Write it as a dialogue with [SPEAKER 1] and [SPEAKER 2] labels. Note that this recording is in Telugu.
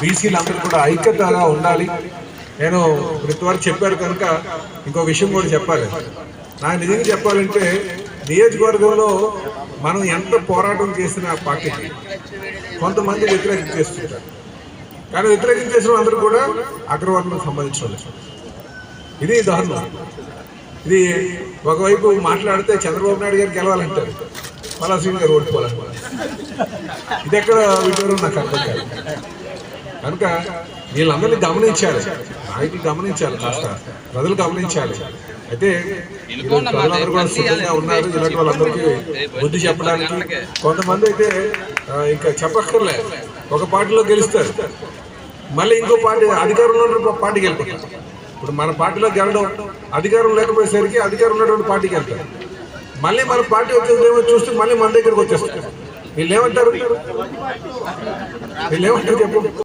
[SPEAKER 1] బీసీలు అందరూ కూడా ఐక్యతగా ఉండాలి. నేను ఇంతవరకు చెప్పారు కనుక ఇంకో విషయం కూడా చెప్పాలి. నాకు నిజంగా చెప్పాలంటే నియోజకవర్గంలో మనం ఎంత పోరాటం చేసిన పార్టీకి కొంతమంది వ్యతిరేకం చేస్తుంటారు. కానీ వ్యతిరేకం చేసిన అందరూ కూడా అగ్రవర్ణకు సంబంధించిన వాళ్ళు. ఇది దారుణం. ఇది ఒకవైపు మాట్లాడితే చంద్రబాబు నాయుడు గారు గెలవాలంటారు, పలాసీని గారు ఓడిపోవాలంటారు. ఇది ఎక్కడ వివరం నాకు అర్థం కాదు. కనుక వీళ్ళందరినీ గమనించాలి, నాయకులు గమనించాలి, కాస్త ప్రజలు గమనించాలి. అయితే ప్రజలందరూ కూడా సిద్ధంగా ఉన్నారు ఇలాంటి వాళ్ళందరికీ బుద్ధి చెప్పడానికి. కొంతమంది అయితే ఇంకా చెప్పక్కర్లే, ఒక పార్టీలో గెలుస్తారు, మళ్ళీ ఇంకో పార్టీ అధికారంలో ఉన్న పార్టీకి వెళ్ళిపోతారు. ఇప్పుడు మన పార్టీలో గెలడం, అధికారం లేకపోయేసరికి అధికారం ఉన్నటువంటి పార్టీకి వెళ్తారు. మళ్ళీ మన పార్టీ వచ్చేదేమో చూస్తే మళ్ళీ మన దగ్గరకు వచ్చేస్తారు. వీళ్ళు ఏమంటారు చెప్పు.